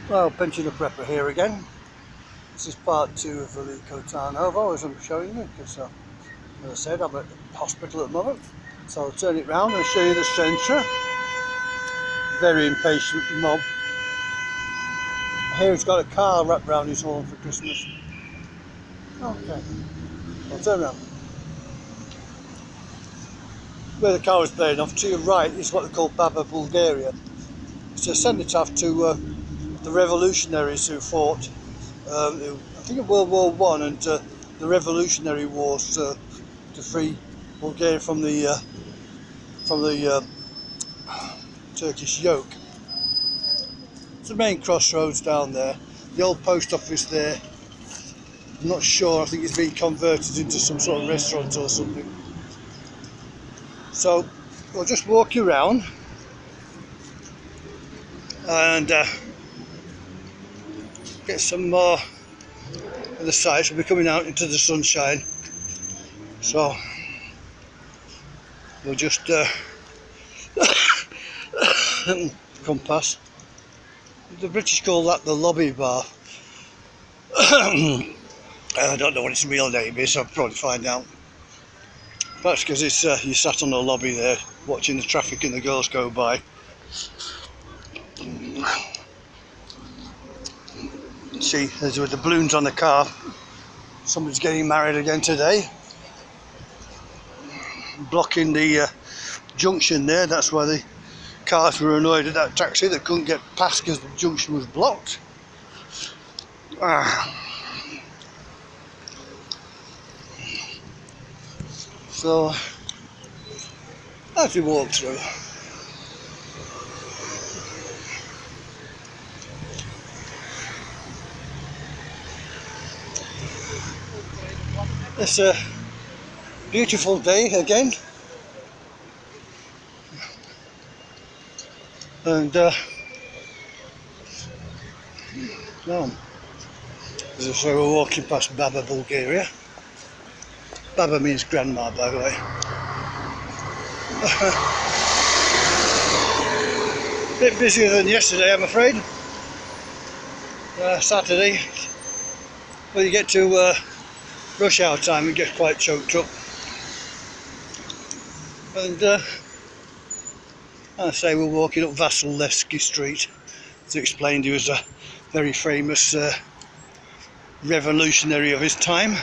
Well, pensioner prepper here again. This is part 2 of Veliko Tarnovo, as I'm showing you, because as I said, I'm at the hospital at the moment. So I'll turn it round and show you the centre. Very impatient mob. Here he's got a car wrapped round his horn for Christmas. Okay, I'll turn around. Where the car was playing off, to your right is what they call Baba, Bulgaria. It's a cenotaph to the revolutionaries who fought, I think in World War One, and the Revolutionary Wars to free Bulgaria from the Turkish yoke. It's the main crossroads down there. The old post office there, I'm not sure, I think it's been converted into some sort of restaurant or something. So we'll just walk you around and get some more of the sights. We'll be coming out into the sunshine, so we'll just come past. The British call that the lobby bar. I don't know what its real name is, I'll probably find out. That's because it's you sat on the lobby there watching the traffic and the girls go by. See, there's with the balloons on the car. Somebody's getting married again today. Blocking the junction there. That's why the cars were annoyed at that taxi that couldn't get past because the junction was blocked. So as we walk through, it's a beautiful day again, and well, as I say, we're walking past Baba, Bulgaria. Baba means grandma, by the way. Bit busier than yesterday, I'm afraid. Saturday, when you get to rush hour time, it gets quite choked up. And I say we're walking up Vasilevsky Street. As I explained, he was a very famous revolutionary of his time.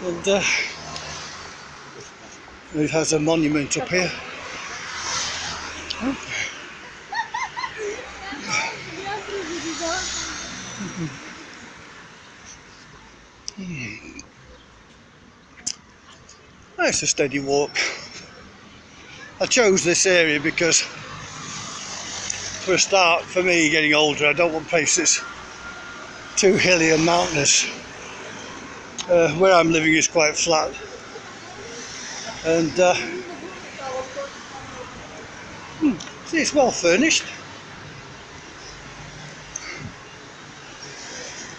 And it has a monument up here. It's a steady walk. I chose this area because, for a start, for me getting older, I don't want places too hilly and mountainous. Where I'm living is quite flat, and see, it's well furnished.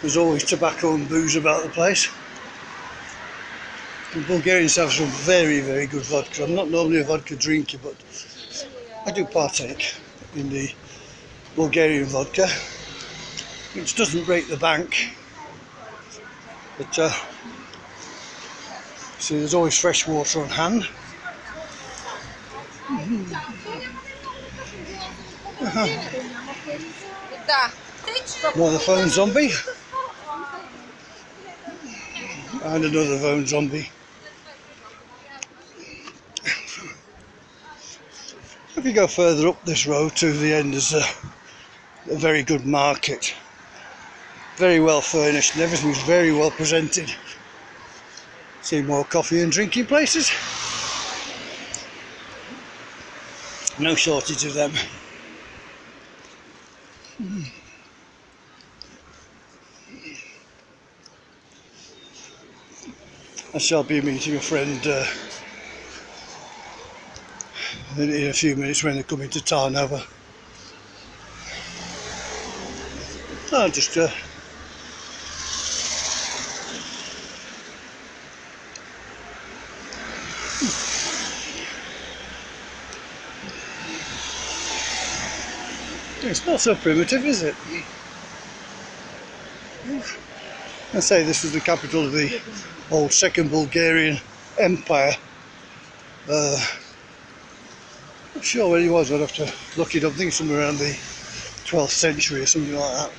There's always tobacco and booze about the place. The Bulgarians have some very, very good vodka. I'm not normally a vodka drinker, but I do partake in the Bulgarian vodka, which doesn't break the bank. But see, there's always fresh water on hand. Another phone zombie. And another phone zombie. If you go further up this road to the end, there's a very good market. Very well furnished and everything's very well presented. See more coffee and drinking places. No shortage of them. I shall be meeting a friend in a few minutes when they come into Tarnovo. I'll just It's not so primitive, is it? I say this was the capital of the old Second Bulgarian Empire. Not sure where he was, I'd have to look it up. I think somewhere around the 12th century or something like that.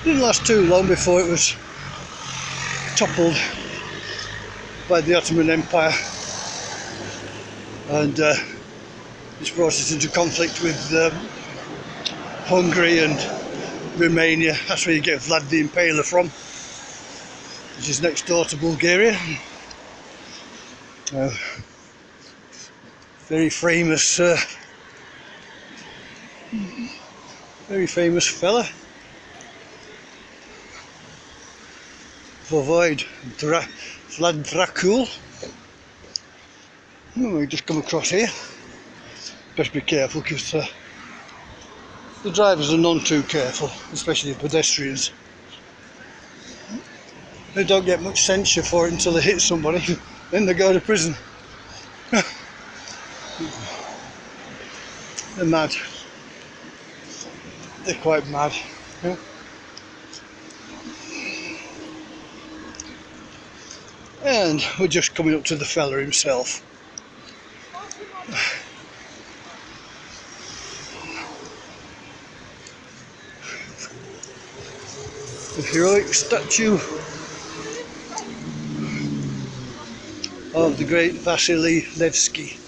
Didn't last too long before it was toppled by the Ottoman Empire, and this brought us into conflict with Hungary and Romania. That's where you get Vlad the Impaler from, which is next door to Bulgaria. Very famous fella. Avoid Vlad Dracul. We just come across here. Best be careful, because the drivers are none too careful, especially the pedestrians. They don't get much censure for it until they hit somebody, then they go to prison. They're mad. They're quite mad. Yeah. And we're just coming up to the fella himself. The heroic statue of the great Vasily Nevsky.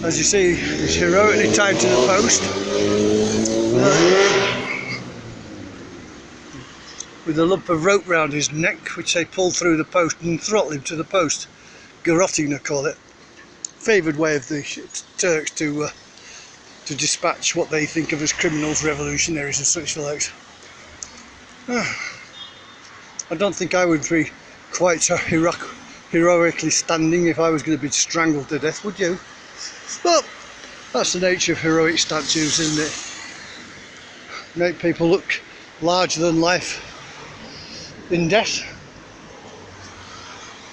As you see, he's heroically tied to the post with a lump of rope round his neck, which they pull through the post and throttle him to the post. Garroting, I call it. Favoured way of the Turks to dispatch what they think of as criminals, revolutionaries and such like. I don't think I would be quite so heroically standing if I was going to be strangled to death, would you? But that's the nature of heroic statues, isn't it? Make people look larger than life in death.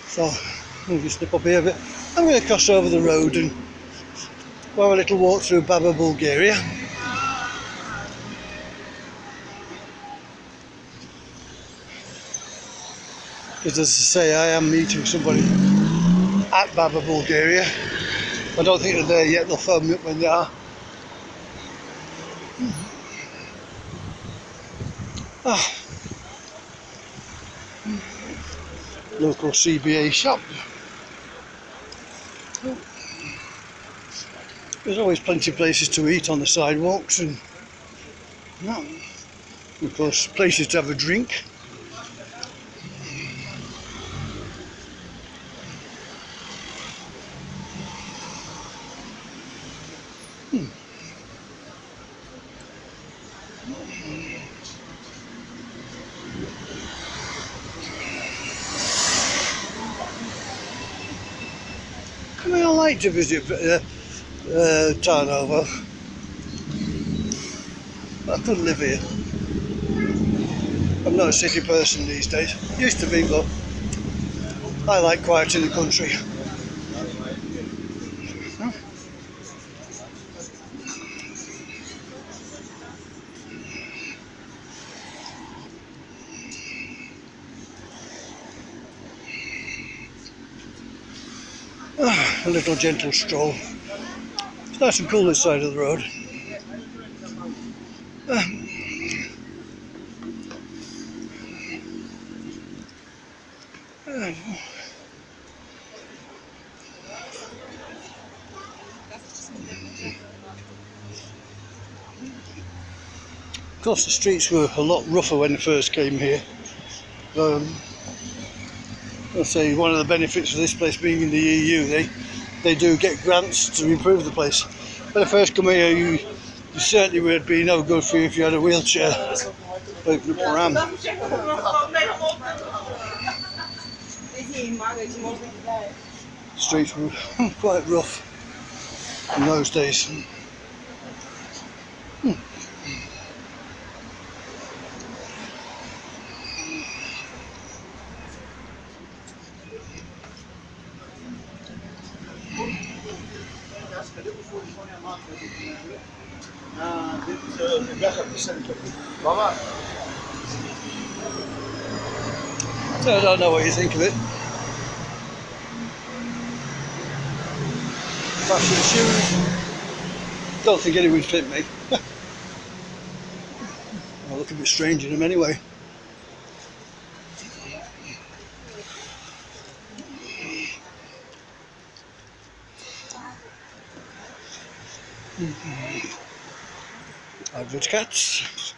So I'll just nip up here a bit. I'm going to cross over the road and have a little walk through Baba, Bulgaria. Because as I say, I am meeting somebody at Baba, Bulgaria. I don't think they're there yet, they'll phone me up when they are. Local CBA shop. There's always plenty of places to eat on the sidewalks, and of course places to have a drink. I mean, I like to visit Tarnovo. I couldn't live here. I'm not a city person these days. Used to be, but I like quiet in the country. A little gentle stroll. It's nice and cool this side of the road. Of course, the streets were a lot rougher when I first came here. I'll say one of the benefits of this place being in the EU, they do get grants to improve the place. When I first come here, you certainly would be no good for you if you had a wheelchair. Open up your arm. Streets were quite rough in those days. I don't know what you think of it. Fashion shoes. Don't think any would fit me. I look a bit strange in them anyway. Average cats.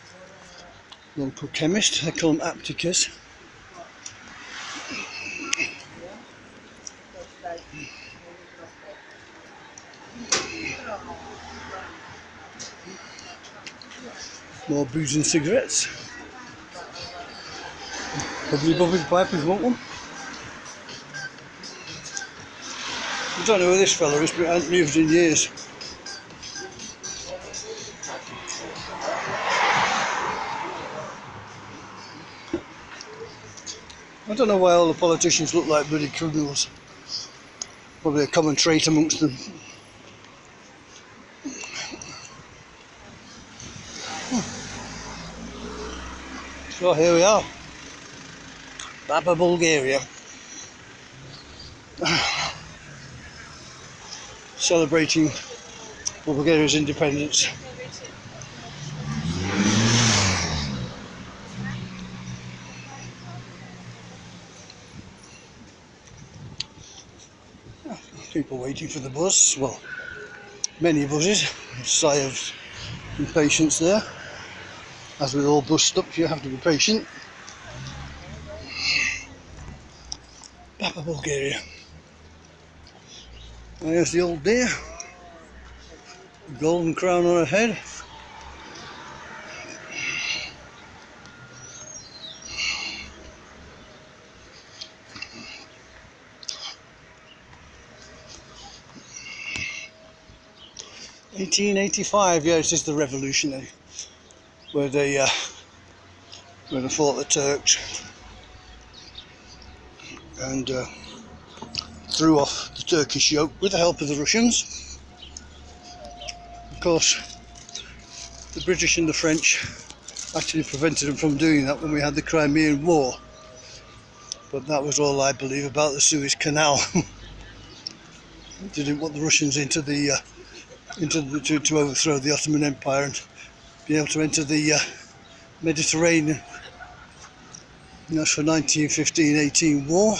Local chemist, they call them apticas. More booze and cigarettes. Bubbly pipe if you want one. I don't know who this fella is, but I haven't moved in years. I don't know why all the politicians look like bloody criminals. Probably a common trait amongst them. So here we are, Baba, Bulgaria. Celebrating Bulgaria's independence. People waiting for the bus, well, many buses, a sigh of impatience there. As with all bus stops, you have to be patient. Baba, Bulgaria. There's the old deer, the golden crown on her head. (1885), yeah, this is the revolutionary, where they fought the Turks and threw off the Turkish yoke with the help of the Russians. Of course, the British and the French actually prevented them from doing that when we had the Crimean War, but that was all I believe about the Suez Canal. They didn't want the Russians into the to overthrow the Ottoman Empire and be able to enter the Mediterranean. And that's for 1915-18 war.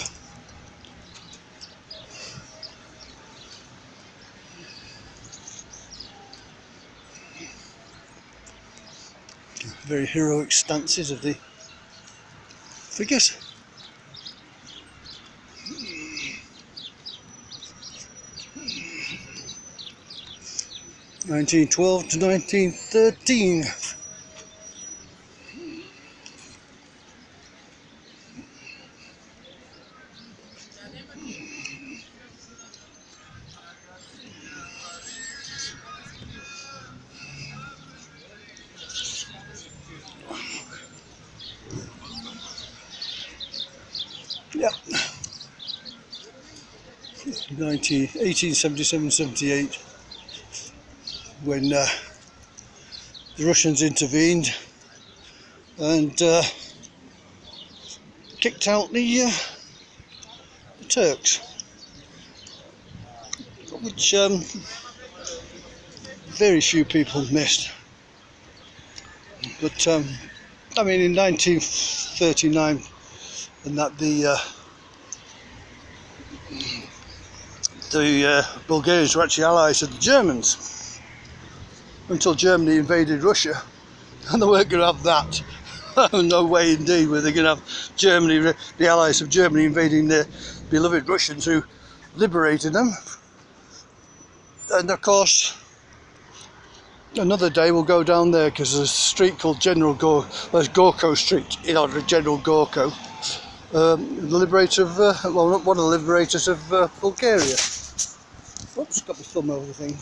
Very heroic stances of the figures. (1912 to 1913). Yeah. 1877-78, when the Russians intervened and kicked out the Turks, which very few people missed. But I mean, in 1939, and that the Bulgarians were actually allies of the Germans until Germany invaded Russia, and they weren't going to have that. No way indeed were they going to have Germany, the allies of Germany, invading their beloved Russians who liberated them. And of course, another day we'll go down there, because there's a street called there's Gorko Street in honor of General Gorko, the liberator of, well, one of the liberators of Bulgaria. Oops, got my thumb over the thing.